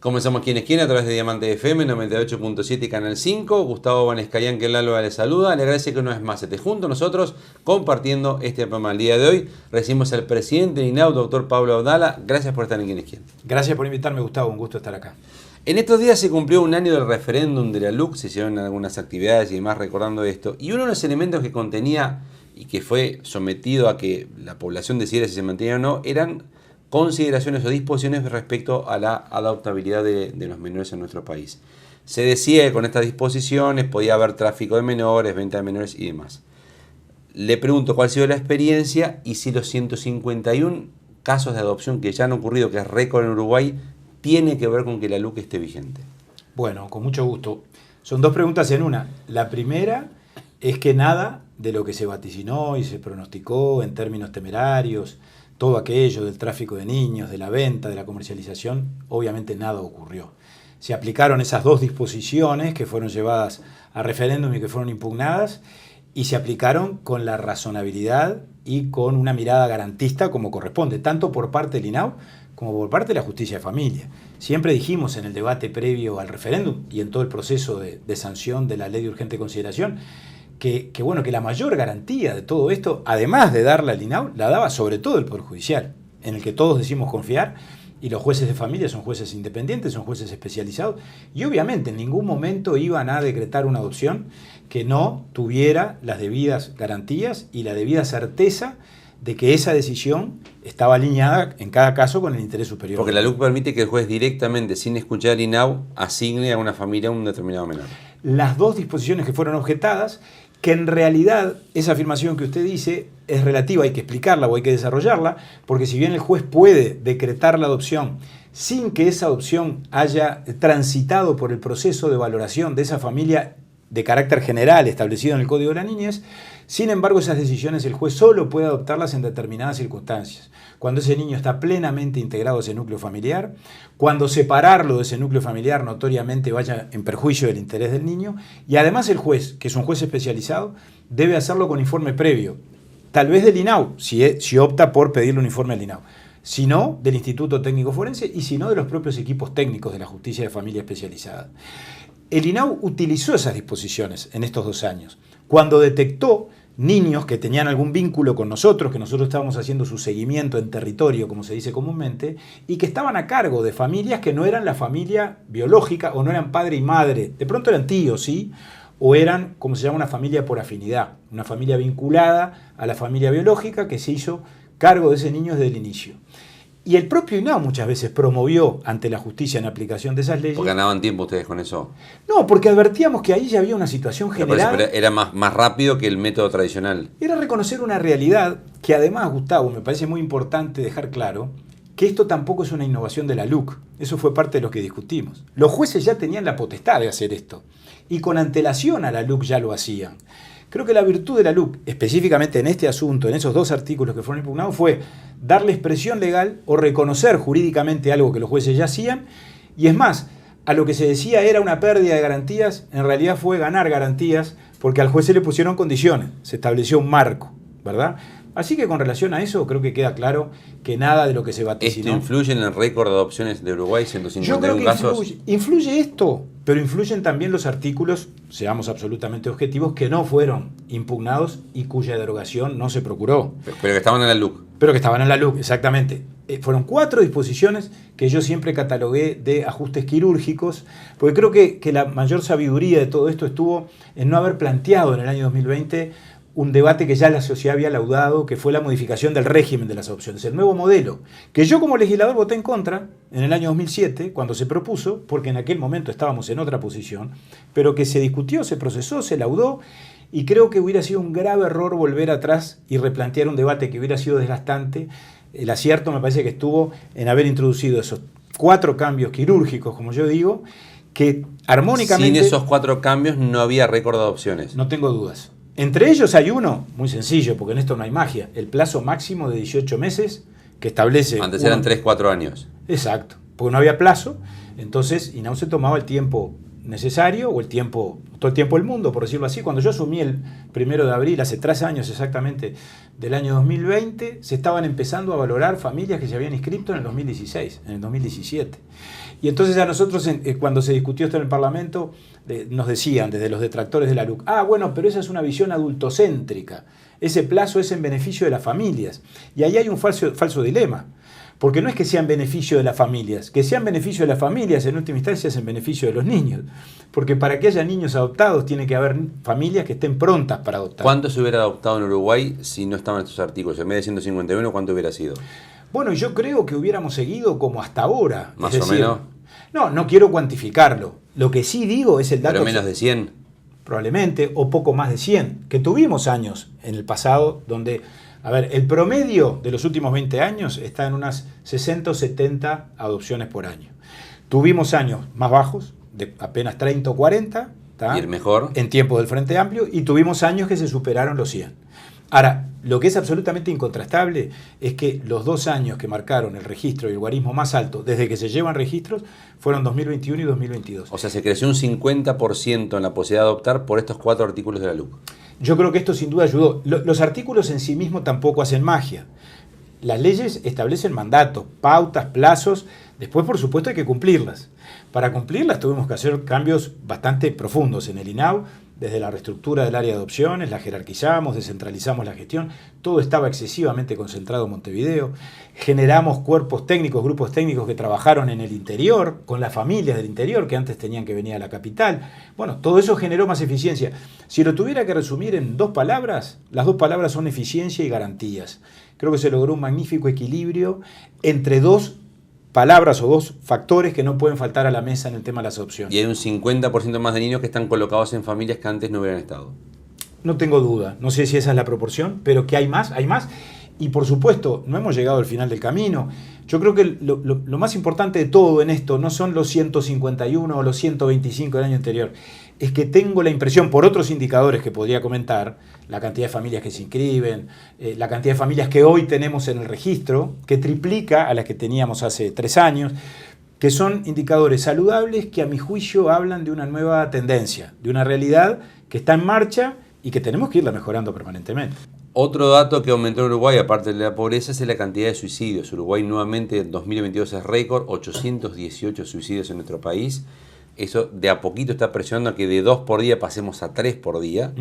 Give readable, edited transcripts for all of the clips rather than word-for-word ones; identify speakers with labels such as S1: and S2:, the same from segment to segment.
S1: Comenzamos Quién es Quién a través de Diamante FM 98.7 y Canal 5. Gustavo Banescayán, que Lalo le saluda. Le agradece que una vez más esté junto a nosotros compartiendo este programa. El día de hoy recibimos al presidente del INAU, doctor Pablo Abdala. Gracias por estar en Quién es Quién.
S2: Gracias por invitarme, Gustavo. Un gusto estar acá.
S1: En estos días se cumplió un año del referéndum de la LUC. Se hicieron algunas actividades y demás recordando esto. Y uno de los elementos que contenía y que fue sometido a que la población decidiera si se mantenía o no eran consideraciones o disposiciones respecto a la adoptabilidad de los menores en nuestro país. Se decía que con estas disposiciones podía haber tráfico de menores, venta de menores y demás. Le pregunto cuál ha sido la experiencia y si los 151 casos de adopción que ya han ocurrido, que es récord en Uruguay, tiene que ver con que la LUC esté vigente.
S2: Bueno, con mucho gusto. Son dos preguntas en una. La primera es que nada de lo que se vaticinó y se pronosticó en términos temerarios, todo aquello del tráfico de niños, de la venta, de la comercialización, obviamente nada ocurrió. Se aplicaron esas dos disposiciones que fueron llevadas a referéndum y que fueron impugnadas, y se aplicaron con la razonabilidad y con una mirada garantista como corresponde, tanto por parte del INAU como por parte de la Justicia de Familia. Siempre dijimos en el debate previo al referéndum y en todo el proceso de sanción de la ley de urgente consideración, que la mayor garantía de todo esto, además de darla al INAU, la daba sobre todo el Poder Judicial, en el que todos decimos confiar, y los jueces de familia son jueces independientes, son jueces especializados, y obviamente en ningún momento iban a decretar una adopción que no tuviera las debidas garantías y la debida certeza de que esa decisión estaba alineada en cada caso con el interés superior.
S1: Porque la LUC permite que el juez directamente, sin escuchar al INAU, asigne a una familia un determinado menor.
S2: Las dos disposiciones que fueron objetadas, que en realidad esa afirmación que usted dice es relativa, hay que explicarla o hay que desarrollarla, porque si bien el juez puede decretar la adopción sin que esa adopción haya transitado por el proceso de valoración de esa familia de carácter general establecido en el Código de la Niñez, sin embargo esas decisiones el juez solo puede adoptarlas en determinadas circunstancias. Cuando ese niño está plenamente integrado a ese núcleo familiar, cuando separarlo de ese núcleo familiar notoriamente vaya en perjuicio del interés del niño, y además el juez, que es un juez especializado, debe hacerlo con informe previo, tal vez del INAU, si opta por pedirle un informe al INAU, si no, del Instituto Técnico Forense y si no, de los propios equipos técnicos de la Justicia de Familia especializada. El INAU utilizó esas disposiciones en estos 2 años, cuando detectó niños que tenían algún vínculo con nosotros, que nosotros estábamos haciendo su seguimiento en territorio, como se dice comúnmente, y que estaban a cargo de familias que no eran la familia biológica o no eran padre y madre, de pronto eran tíos, ¿sí? O eran, como se llama, una familia por afinidad, una familia vinculada a la familia biológica que se hizo cargo de ese niño desde el inicio. Y el propio INAU muchas veces promovió ante la justicia en aplicación de esas leyes.
S1: ¿Porque ganaban tiempo ustedes con eso?
S2: No, porque advertíamos que ahí ya había una situación general.
S1: Pero era más rápido que el método tradicional.
S2: Era reconocer una realidad que además, Gustavo, me parece muy importante dejar claro que esto tampoco es una innovación de la LUC. Eso fue parte de lo que discutimos. Los jueces ya tenían la potestad de hacer esto y con antelación a la LUC ya lo hacían. Creo que la virtud de la LUC, específicamente en este asunto, en esos 2 artículos que fueron impugnados, fue darle expresión legal o reconocer jurídicamente algo que los jueces ya hacían. Y es más, a lo que se decía era una pérdida de garantías, en realidad fue ganar garantías, porque al juez se le pusieron condiciones, se estableció un marco, ¿verdad? Así que con relación a eso creo que queda claro que nada de lo que se vaticinó.
S1: ¿Esto influye en el récord de adopciones de Uruguay, 151 casos?
S2: Influye esto, pero influyen también los artículos, seamos absolutamente objetivos, que no fueron impugnados y cuya derogación no se procuró.
S1: Pero que estaban en la LUC.
S2: Pero que estaban en la LUC, exactamente. Fueron 4 disposiciones que yo siempre catalogué de ajustes quirúrgicos, porque creo que la mayor sabiduría de todo esto estuvo en no haber planteado en el año 2020 un debate que ya la sociedad había laudado, que fue la modificación del régimen de las adopciones, el nuevo modelo, que yo como legislador voté en contra en el año 2007, cuando se propuso, porque en aquel momento estábamos en otra posición, pero que se discutió, se procesó, se laudó, y creo que hubiera sido un grave error volver atrás y replantear un debate que hubiera sido desgastante. El acierto me parece que estuvo en haber introducido esos 4 cambios quirúrgicos, como yo digo, que armónicamente...
S1: Sin esos 4 cambios no había récord de adopciones.
S2: No tengo dudas. Entre ellos hay uno, muy sencillo, porque en esto no hay magia, el plazo máximo de 18 meses que establece...
S1: Antes eran 3-4 años.
S2: Exacto, porque no había plazo, entonces INAU se tomaba el tiempo necesario, o el tiempo, todo el tiempo del mundo, por decirlo así. Cuando yo asumí el 1 de abril, hace 3 años exactamente, del año 2020, se estaban empezando a valorar familias que se habían inscrito en el 2016, en el 2017. Y entonces a nosotros, cuando se discutió esto en el Parlamento, nos decían desde los detractores de la LUC, bueno, pero esa es una visión adultocéntrica, ese plazo es en beneficio de las familias. Y ahí hay un falso dilema, porque no es que sea en beneficio de las familias, que sea en beneficio de las familias en última instancia es en beneficio de los niños, porque para que haya niños adoptados tiene que haber familias que estén prontas para adoptar.
S1: ¿Cuánto se hubiera adoptado en Uruguay si no estaban estos artículos? En vez de 151, ¿cuánto hubiera sido?
S2: Bueno, yo creo que hubiéramos seguido como hasta ahora.
S1: ¿Más o menos?
S2: No quiero cuantificarlo. Lo que sí digo es el dato...
S1: ¿Pero menos de 100?
S2: Probablemente, o poco más de 100. Que tuvimos años en el pasado donde... A ver, el promedio de los últimos 20 años está en unas 60 o 70 adopciones por año. Tuvimos años más bajos, de apenas 30 o 40.
S1: ¿Y el mejor?
S2: En tiempos del Frente Amplio, y tuvimos años que se superaron los 100. Ahora, lo que es absolutamente incontrastable es que los 2 años que marcaron el registro y el guarismo más alto desde que se llevan registros fueron 2021 y 2022.
S1: O sea, se creció un 50% en la posibilidad de adoptar por estos 4 artículos de la LUC.
S2: Yo creo que esto sin duda ayudó. Los artículos en sí mismos tampoco hacen magia. Las leyes establecen mandatos, pautas, plazos. Después, por supuesto, hay que cumplirlas. Para cumplirlas tuvimos que hacer cambios bastante profundos en el INAU. Desde la reestructura del área de adopciones, la jerarquizamos, descentralizamos la gestión, todo estaba excesivamente concentrado en Montevideo, generamos cuerpos técnicos, grupos técnicos que trabajaron en el interior, con las familias del interior que antes tenían que venir a la capital. Bueno, todo eso generó más eficiencia. Si lo tuviera que resumir en 2 palabras, las 2 palabras son eficiencia y garantías. Creo que se logró un magnífico equilibrio entre 2 palabras o 2 factores que no pueden faltar a la mesa en el tema de las adopciones.
S1: Y hay un 50% más de niños que están colocados en familias que antes no hubieran estado.
S2: No tengo duda, no sé si esa es la proporción, pero que hay más, hay más. Y por supuesto, no hemos llegado al final del camino. Yo creo que lo más importante de todo en esto no son los 151 o los 125 del año anterior. Es que tengo la impresión, por otros indicadores que podría comentar, la cantidad de familias que se inscriben, la cantidad de familias que hoy tenemos en el registro, que triplica a las que teníamos hace 3 años, que son indicadores saludables que a mi juicio hablan de una nueva tendencia, de una realidad que está en marcha y que tenemos que irla mejorando permanentemente.
S1: Otro dato que aumentó en Uruguay, aparte de la pobreza, es la cantidad de suicidios. Uruguay nuevamente en 2022 es récord, 818 suicidios en nuestro país. Eso de a poquito está presionando a que de 2 por día pasemos a 3 por día.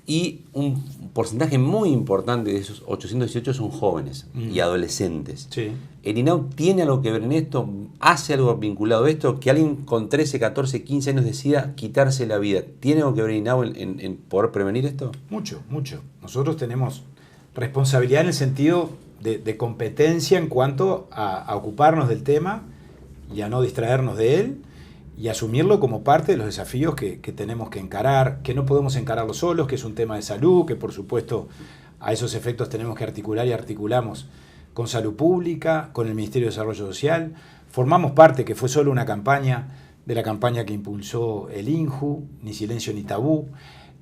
S1: Y un porcentaje muy importante de esos 818 son jóvenes y adolescentes.
S2: Sí.
S1: ¿El INAU tiene algo que ver en esto? ¿Hace algo vinculado a esto? Que alguien con 13, 14, 15 años decida quitarse la vida. ¿Tiene algo que ver el INAU en poder prevenir esto?
S2: Mucho, mucho. Nosotros tenemos responsabilidad en el sentido de competencia en cuanto a ocuparnos del tema y a no distraernos de él y asumirlo como parte de los desafíos que tenemos que encarar, que no podemos encararlo solos, que es un tema de salud, que por supuesto a esos efectos tenemos que articular y articulamos con Salud Pública, con el Ministerio de Desarrollo Social. Formamos parte, que fue solo una campaña, de la campaña que impulsó el INJU, Ni Silencio ni Tabú.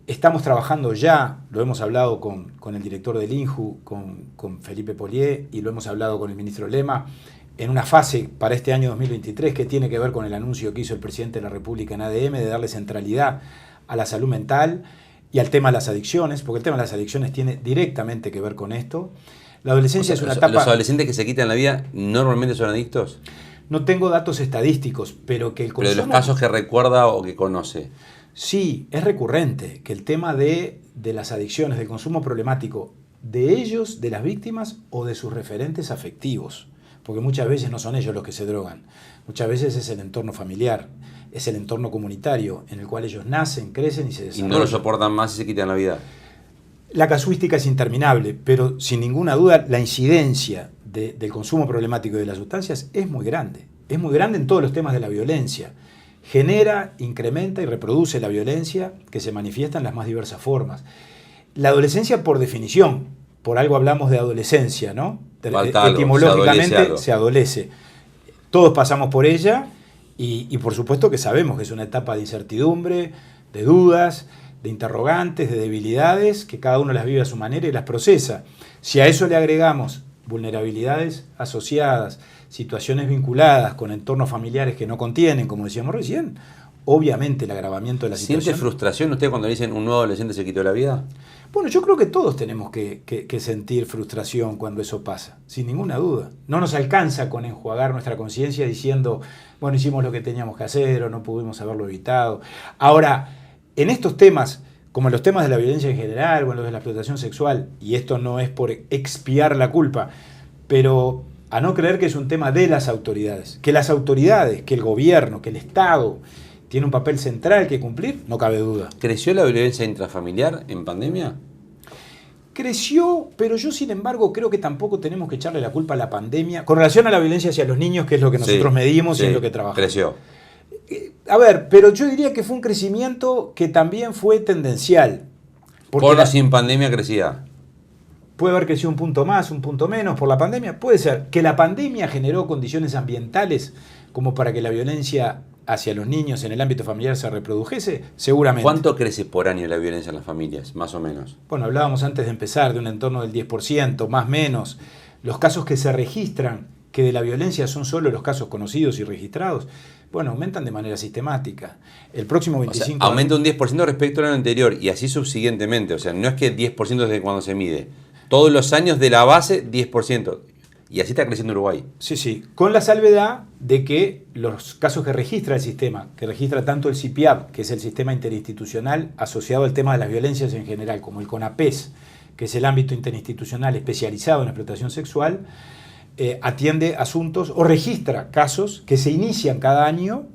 S2: Estamos trabajando ya, lo hemos hablado con el director del INJU, con Felipe Polié, y lo hemos hablado con el ministro Lema, en una fase para este año 2023 que tiene que ver con el anuncio que hizo el presidente de la República en ADM de darle centralidad a la salud mental y al tema de las adicciones, porque el tema de las adicciones tiene directamente que ver con esto. La adolescencia es una etapa...
S1: ¿Los adolescentes que se quitan la vida normalmente son adictos?
S2: No tengo datos estadísticos, pero que el consumo...
S1: Pero de los casos que recuerda o que conoce.
S2: Sí, es recurrente que el tema de las adicciones, del consumo problemático, de ellos, de las víctimas o de sus referentes afectivos, porque muchas veces no son ellos los que se drogan, muchas veces es el entorno familiar, es el entorno comunitario en el cual ellos nacen, crecen y se desarrollan.
S1: Y no lo soportan más y se quitan la vida.
S2: La casuística es interminable, pero sin ninguna duda la incidencia del consumo problemático de las sustancias es muy grande en todos los temas de la violencia. Genera, incrementa y reproduce la violencia que se manifiesta en las más diversas formas. La adolescencia, por definición, por algo hablamos de adolescencia, ¿no? Etimológicamente se adolece. Todos pasamos por ella y por supuesto que sabemos que es una etapa de incertidumbre, de dudas, de interrogantes, de debilidades, que cada uno las vive a su manera y las procesa. Si a eso le agregamos vulnerabilidades asociadas, situaciones vinculadas con entornos familiares que no contienen, como decíamos recién, obviamente el agravamiento de la situación.
S1: ¿Siente frustración usted cuando le dicen un nuevo adolescente se quitó la vida?
S2: Bueno, yo creo que todos tenemos que sentir frustración cuando eso pasa, sin ninguna duda. No nos alcanza con enjuagar nuestra conciencia diciendo, bueno, hicimos lo que teníamos que hacer o no pudimos haberlo evitado. Ahora, en estos temas, como en los temas de la violencia en general o en los de la explotación sexual, y esto no es por expiar la culpa, pero a no creer que es un tema de las autoridades, que el gobierno, que el Estado tiene un papel central que cumplir, no cabe duda.
S1: ¿Creció la violencia intrafamiliar en pandemia?
S2: Creció, pero yo sin embargo creo que tampoco tenemos que echarle la culpa a la pandemia con relación a la violencia hacia los niños, que es lo que nosotros medimos y en lo que trabajamos.
S1: Creció.
S2: A ver, pero yo diría que fue un crecimiento que también fue tendencial.
S1: Por o sin pandemia crecía.
S2: Puede haber crecido un punto más, un punto menos por la pandemia. Puede ser que la pandemia generó condiciones ambientales como para que la violencia hacia los niños en el ámbito familiar se reprodujese, seguramente.
S1: ¿Cuánto crece por año la violencia en las familias, más o menos?
S2: Bueno, hablábamos antes de empezar de un entorno del 10%, más o menos. Los casos que se registran, que de la violencia son solo los casos conocidos y registrados, bueno, aumentan de manera sistemática. El próximo 25...
S1: O sea, aumenta un 10% respecto al año anterior y así subsiguientemente. O sea, no es que 10% desde cuando se mide. Todos los años de la base, 10%. Y así está creciendo Uruguay.
S2: Sí, sí. Con la salvedad de que los casos que registra el sistema, que registra tanto el CIPIAB, que es el sistema interinstitucional asociado al tema de las violencias en general, como el CONAPES, que es el ámbito interinstitucional especializado en explotación sexual, atiende asuntos o registra casos que se inician cada año,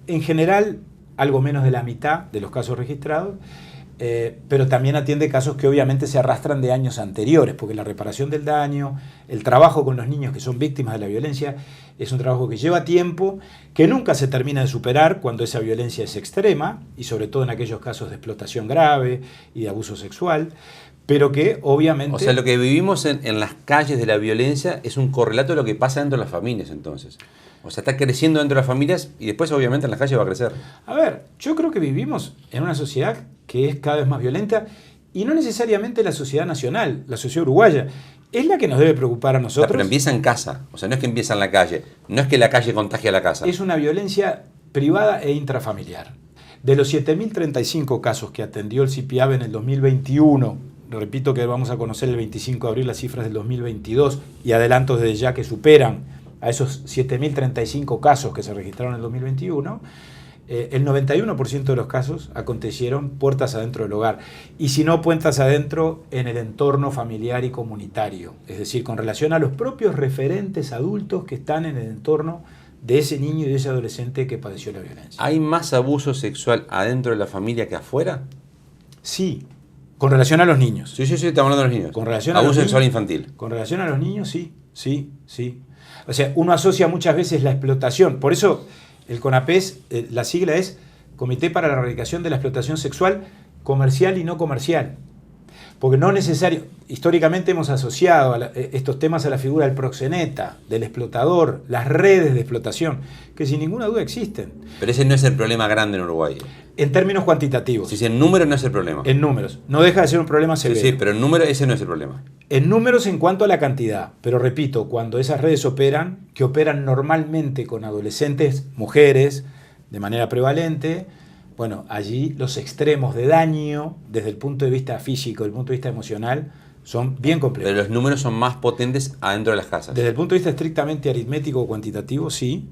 S2: en general algo menos de la mitad de los casos registrados, pero también atiende casos que obviamente se arrastran de años anteriores, porque la reparación del daño, el trabajo con los niños que son víctimas de la violencia, es un trabajo que lleva tiempo, que nunca se termina de superar cuando esa violencia es extrema, y sobre todo en aquellos casos de explotación grave y de abuso sexual, pero que obviamente...
S1: O sea, lo que vivimos en las calles de la violencia es un correlato de lo que pasa dentro de las familias, entonces. O sea, está creciendo dentro de las familias y después obviamente en las calles va a crecer.
S2: A ver, yo creo que vivimos en una sociedad que es cada vez más violenta y no necesariamente la sociedad nacional, la sociedad uruguaya. Es la que nos debe preocupar a nosotros.
S1: Pero empieza en casa, o sea, no es que empieza en la calle, no es que la calle contagie a la casa.
S2: Es una violencia privada e intrafamiliar. De los 7.035 casos que atendió el CIPIAB en el 2021, repito que vamos a conocer el 25 de abril las cifras del 2022 y adelanto desde ya que superan a esos 7.035 casos que se registraron en el 2021, el 91% de los casos acontecieron puertas adentro del hogar. Y si no, puertas adentro en el entorno familiar y comunitario. Es decir, con relación a los propios referentes adultos que están en el entorno de ese niño y de ese adolescente que padeció la violencia.
S1: ¿Hay más abuso sexual adentro de la familia que afuera?
S2: Sí. Con relación a los niños.
S1: Sí, estamos hablando de los niños.
S2: Con relación
S1: a abuso sexual infantil.
S2: Con relación a los niños, sí. O sea, uno asocia muchas veces la explotación. Por eso el CONAPES, la sigla es Comité para la Erradicación de la Explotación Sexual Comercial y No Comercial. Porque no necesario, históricamente hemos asociado estos temas a la figura del proxeneta, del explotador, las redes de explotación, que sin ninguna duda existen.
S1: Pero ese no es el problema grande en Uruguay.
S2: En términos cuantitativos.
S1: Sí, en números no es el problema.
S2: En números. No deja de ser un problema severo.
S1: Sí, pero en números ese no es el problema.
S2: En números en cuanto a la cantidad. Pero repito, cuando esas redes operan, que operan normalmente con adolescentes, mujeres, de manera prevalente, bueno, allí los extremos de daño, desde el punto de vista físico, desde el punto de vista emocional, son bien complejos.
S1: Pero los números son más potentes adentro de las casas.
S2: Desde el punto de vista estrictamente aritmético o cuantitativo, sí.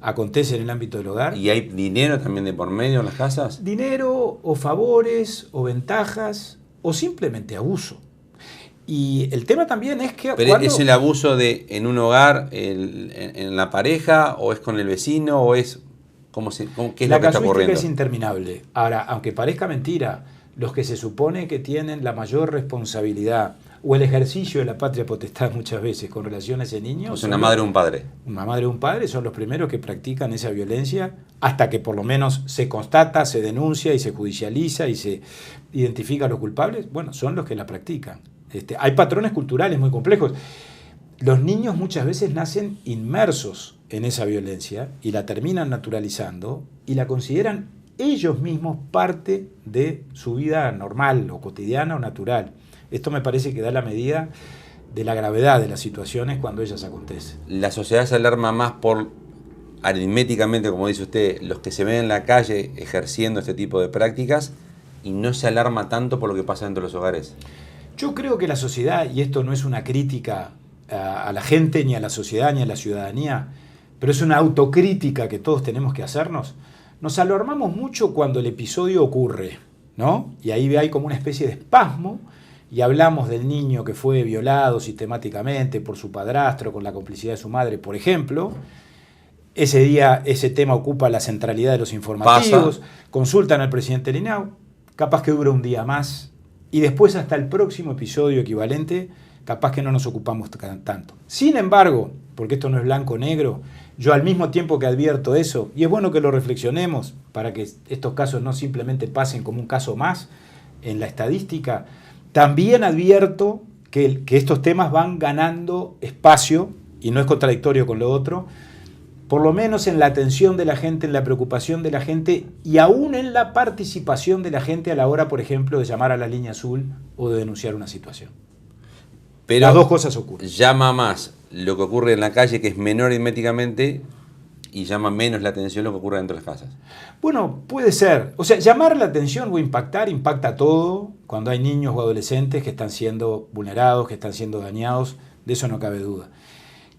S2: Acontece en el ámbito del hogar.
S1: ¿Y hay dinero también de por medio en las casas?
S2: Dinero o favores o ventajas o simplemente abuso. Y el tema también es que...
S1: ¿Pero es el abuso en un hogar, en la pareja, o es con el vecino, o es... ¿Qué es lo que está ocurriendo? La
S2: casuística es interminable. Ahora, aunque parezca mentira, los que se supone que tienen la mayor responsabilidad o el ejercicio de la patria potestad muchas veces con relación a ese niño...
S1: Pues una madre o un padre.
S2: Una madre o un padre son los primeros que practican esa violencia hasta que por lo menos se constata, se denuncia y se judicializa y se identifica a los culpables. Bueno, son los que la practican. Hay patrones culturales muy complejos. Los niños muchas veces nacen inmersos en esa violencia y la terminan naturalizando y la consideran ellos mismos parte de su vida normal o cotidiana o natural. Esto me parece que da la medida de la gravedad de las situaciones cuando ellas acontecen.
S1: La sociedad se alarma más por aritméticamente, como dice usted, los que se ven en la calle ejerciendo este tipo de prácticas y no se alarma tanto por lo que pasa dentro de los hogares?
S2: Yo creo que la sociedad, y esto no es una crítica a la gente, ni a la sociedad, ni a la ciudadanía, pero es una autocrítica que todos tenemos que hacernos, nos alarmamos mucho cuando el episodio ocurre, ¿no? Y ahí hay como una especie de espasmo, y hablamos del niño que fue violado sistemáticamente por su padrastro con la complicidad de su madre, por ejemplo. Ese día ese tema ocupa la centralidad de los informativos, consultan al presidente Linau, capaz que dura un día más, y después hasta el próximo episodio equivalente, capaz que no nos ocupamos tanto. Sin embargo, porque esto no es blanco o negro, yo al mismo tiempo que advierto eso, y es bueno que lo reflexionemos para que estos casos no simplemente pasen como un caso más en la estadística, también advierto que estos temas van ganando espacio, y no es contradictorio con lo otro, por lo menos en la atención de la gente, en la preocupación de la gente y aún en la participación de la gente a la hora, por ejemplo, de llamar a la línea azul o de denunciar una situación.
S1: Pero
S2: las dos cosas ocurren.
S1: Llama más lo que ocurre en la calle, que es menor aritméticamente, y llama menos la atención lo que ocurre dentro de las casas.
S2: Bueno, puede ser. O sea, llamar la atención o impactar, impacta todo cuando hay niños o adolescentes que están siendo vulnerados, que están siendo dañados, de eso no cabe duda.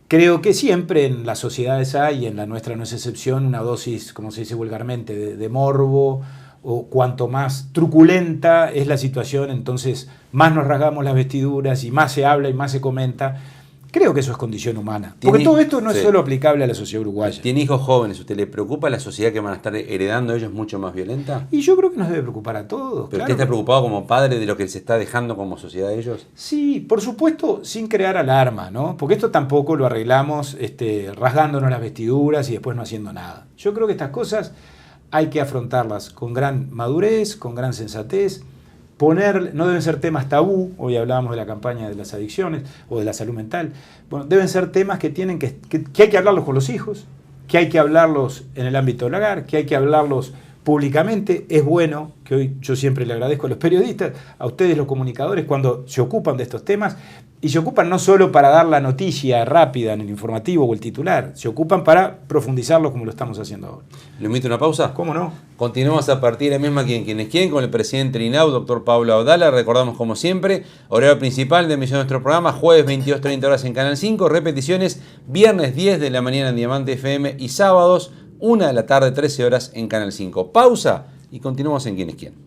S2: Creo que siempre en las sociedades hay, y en la nuestra no es excepción, una dosis, como se dice vulgarmente, de morbo, o cuanto más truculenta es la situación, entonces más nos rasgamos las vestiduras y más se habla y más se comenta. Creo que eso es condición humana. Porque todo esto no es solo aplicable a la sociedad uruguaya.
S1: ¿Tiene hijos jóvenes? ¿Usted le preocupa la sociedad que van a estar heredando ellos mucho más violenta?
S2: Y yo creo que nos debe preocupar a todos.
S1: ¿Pero usted está preocupado como padre de lo que se está dejando como sociedad de ellos?
S2: Sí, por supuesto, sin crear alarma, ¿no? Porque esto tampoco lo arreglamos rasgándonos las vestiduras y después no haciendo nada. Yo creo que estas cosas hay que afrontarlas con gran madurez, con gran sensatez. No deben ser temas tabú, hoy hablábamos de la campaña de las adicciones o de la salud mental. Bueno, deben ser temas que hay que hablarlos con los hijos, que hay que hablarlos en el ámbito del hogar, que hay que hablarlos públicamente. Es bueno, que hoy yo siempre le agradezco a los periodistas, a ustedes los comunicadores, cuando se ocupan de estos temas, y se ocupan no solo para dar la noticia rápida en el informativo o el titular, se ocupan para profundizarlo como lo estamos haciendo ahora.
S1: ¿Le invito a una pausa?
S2: ¿Cómo no?
S1: Continuamos a partir de la misma quienes quieren con el presidente Linau, doctor Pablo Abdala. Recordamos como siempre, horario principal de emisión de nuestro programa, jueves 22:30 horas en Canal 5, repeticiones viernes 10 de la mañana en Diamante FM y sábados 1 de la tarde 13 horas en Canal 5. Pausa y continuamos en Quienes Quieren.